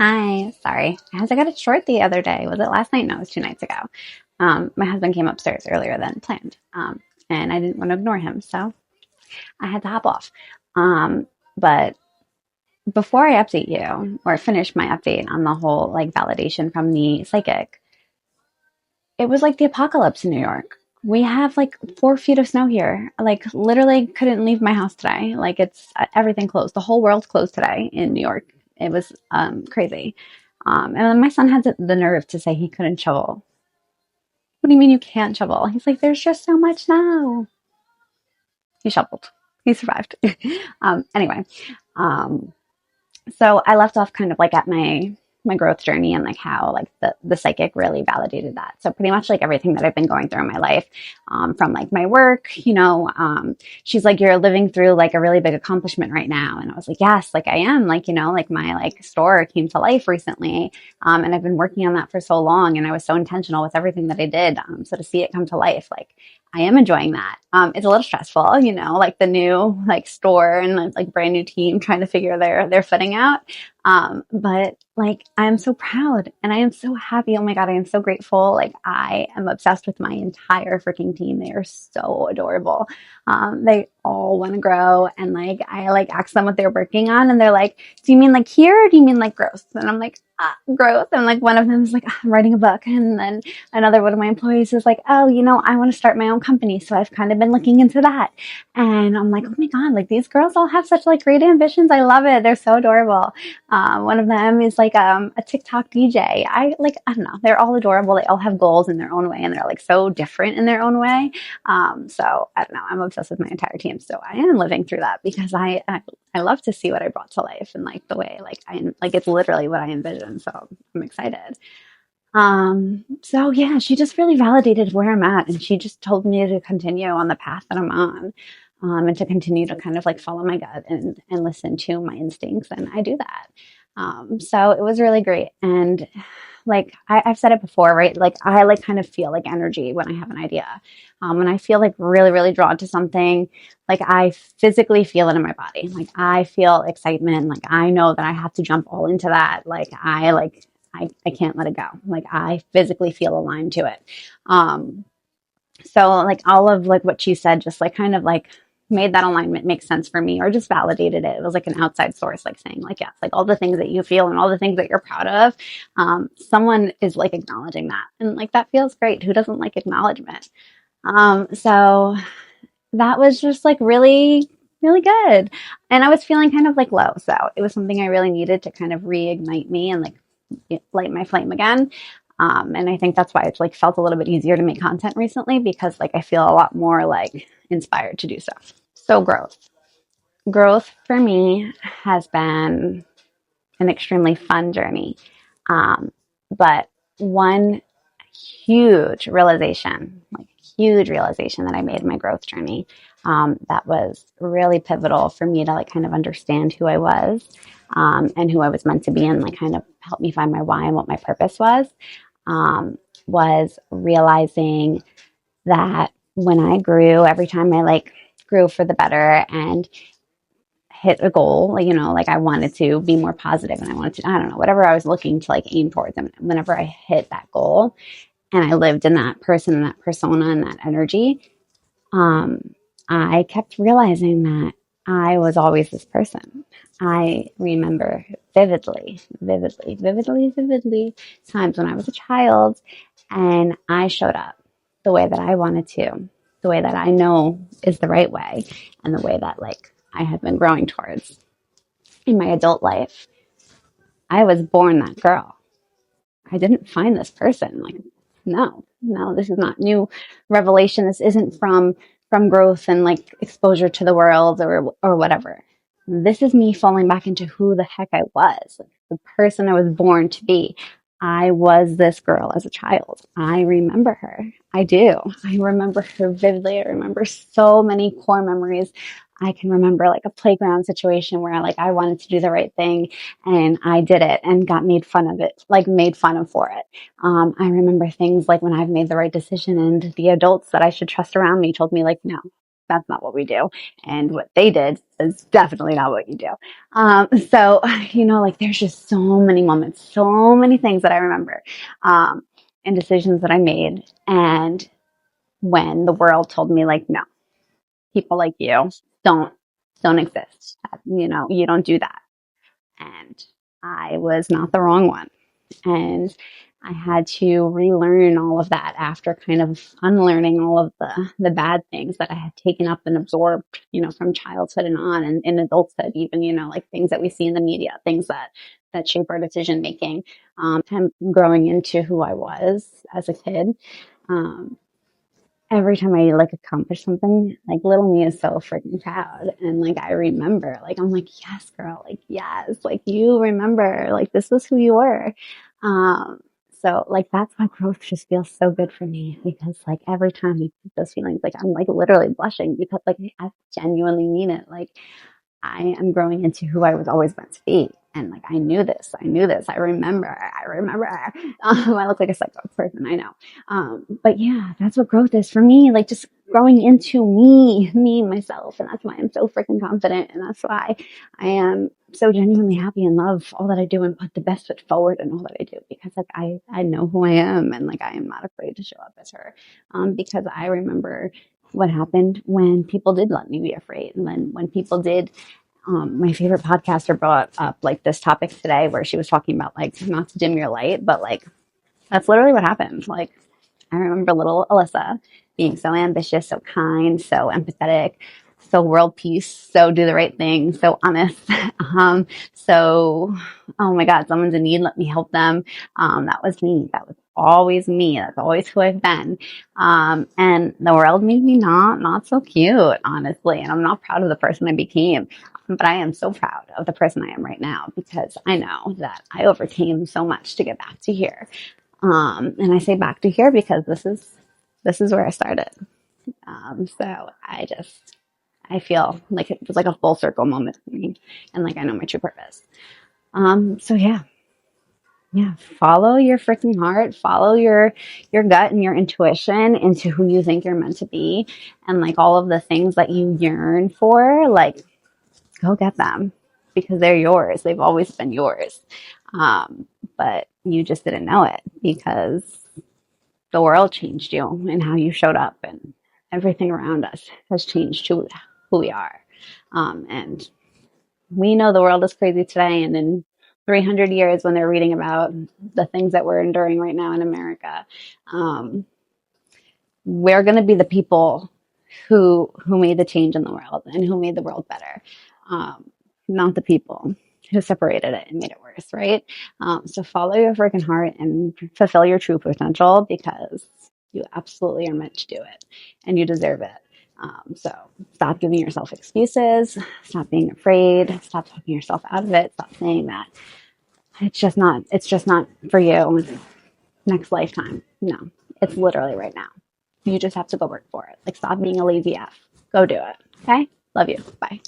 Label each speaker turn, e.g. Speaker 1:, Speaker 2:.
Speaker 1: Hi, sorry. I had to cut it short the other day. Was it last night? No, it was 2 nights ago. My husband came upstairs earlier than planned, and I didn't want to ignore him, so I had to hop off. But before I update you or finish my update on the whole like validation from the psychic, it was like the apocalypse in New York. We have like 4 feet of snow here. Like literally couldn't leave my house today. Like it's everything closed. The whole world's closed today in New York. It was crazy. And then my son had the nerve to say he couldn't shovel. What do you mean you can't shovel? He's like, there's just so much snow. He shoveled. He survived. Anyway, um, so I left off kind of like at my growth journey and like how like the psychic really validated that. So pretty much like everything that I've been going through in my life, from like my work, she's like, you're living through like a really big accomplishment right now. And I was like, yes, like I am, like, like my like store came to life recently. And I've been working on that for so long, and I was so intentional with everything that I did. So to see it come to life, like I am enjoying that. It's a little stressful, like the new like store and like brand new team trying to figure their footing out. But like, I am so proud and I am so happy. Oh my God, I am so grateful. Like, I am obsessed with my entire freaking team. They are so adorable. They all want to grow, and like, I like ask them what they're working on, and they're like, do you mean like here or do you mean like growth? And I'm like, growth. And like, one of them is like, I'm writing a book. And then another one of my employees is like, oh, I want to start my own company. So I've kind of been looking into that. And I'm like, oh my God, like these girls all have such like great ambitions. I love it. They're so adorable. One of them is like a TikTok DJ. I don't know. They're all adorable. They all have goals in their own way, and they're like so different in their own way. So I don't know. I'm obsessed with my entire team. So I am living through that because I love to see what I brought to life, and like the way like it's literally what I envisioned. So I'm excited. So yeah, she just really validated where I'm at, and she just told me to continue on the path that I'm on. And to continue to kind of like follow my gut and listen to my instincts. And I do that. So it was really great. And like I've said it before, right? Like I like kind of feel like energy when I have an idea. When I feel like really, really drawn to something, like I physically feel it in my body. Like I feel excitement. Like I know that I have to jump all into that. I can't let it go. Like I physically feel aligned to it. So like all of like what she said, just like kind of like made that alignment make sense for me, or just validated it. It was like an outside source, like saying like, yes, like all the things that you feel and all the things that you're proud of, someone is like acknowledging that. And like, that feels great. Who doesn't like acknowledgement? So that was just like really, really good. And I was feeling kind of like low. So it was something I really needed to kind of reignite me and like light my flame again. And I think that's why it's like felt a little bit easier to make content recently, because like I feel a lot more like inspired to do so. So growth for me has been an extremely fun journey. But one huge realization that I made in my growth journey, that was really pivotal for me to like kind of understand who I was, and who I was meant to be, and like kind of help me find my why and what my purpose was realizing that when I grew, every time I like grew for the better and hit a goal, like I wanted to be more positive, and I wanted to, I don't know, whatever I was looking to like aim towards. And whenever I hit that goal and I lived in that person and that persona and that energy, I kept realizing that I was always this person. I remember vividly times when I was a child and I showed up the way that I wanted to, the way that I know is the right way, and the way that like I have been growing towards in my adult life. I was born that girl. I didn't find this person. Like, no, this is not new revelation. This isn't from growth and like exposure to the world or whatever. This is me falling back into who the heck I was, like, the person I was born to be. I was this girl as a child. I remember her. I do. I remember her vividly. I remember so many core memories. I can remember like a playground situation where like I wanted to do the right thing and I did it and got made fun of it, like made fun of for it. I remember things like when I've made the right decision and the adults that I should trust around me told me like, no, that's not what we do. And what they did is definitely not what you do. So, like there's just so many moments, so many things that I remember, and decisions that I made. And when the world told me like, no, people like you don't, don't exist. You don't do that. And I was not the wrong one. And I had to relearn all of that after kind of unlearning all of the bad things that I had taken up and absorbed, from childhood and on and in adulthood, even, like things that we see in the media, things that shape our decision making. I'm growing into who I was as a kid. Um, every time I like accomplish something, like little me is so freaking proud. And like I remember, like I'm like, yes, girl, like yes, like you remember, like this was who you were. Um, so like that's why growth just feels so good for me because like every time I get those feelings, like I'm like literally blushing because like I genuinely mean it. Like I am growing into who I was always meant to be. And like, I knew this. I remember. I look like a psycho person. I know. But yeah, that's what growth is for me. Like just growing into me, myself. And that's why I'm so freaking confident. And that's why I am so genuinely happy and love all that I do and put the best foot forward in all that I do because like, I know who I am and like, I am not afraid to show up as her. Because I remember what happened when people did let me be afraid and then when people did my favorite podcaster brought up like this topic today where she was talking about like not to dim your light, but like that's literally what happened. Like I remember little Alyssa being so ambitious, so kind, so empathetic, so world peace, so do the right thing, so honest. So, oh my God, someone's in need, let me help them. That was me. That was always me. That's always who I've been. And the world made me not so cute, honestly. And I'm not proud of the person I became. But I am so proud of the person I am right now because I know that I overcame so much to get back to here. And I say back to here because this is where I started. So I feel like it was like a full circle moment for me and like I know my true purpose. So yeah, follow your freaking heart, follow your gut and your intuition into who you think you're meant to be and like all of the things that you yearn for, like go get them because they're yours. They've always been yours. But you just didn't know it because the world changed you and how you showed up and everything around us has changed who we are. And we know the world is crazy today. And in 300 years, when they're reading about the things that we're enduring right now in America, um, we're going to be the people who made the change in the world and who made the world better, not the people who separated it and made it worse, right? So follow your freaking heart and fulfill your true potential because you absolutely are meant to do it and you deserve it. So stop giving yourself excuses, stop being afraid, stop talking yourself out of it, stop saying that it's just not for you next lifetime. No, it's literally right now. You just have to go work for it. Like, stop being a lazy F. Go do it. Okay? Love you. Bye.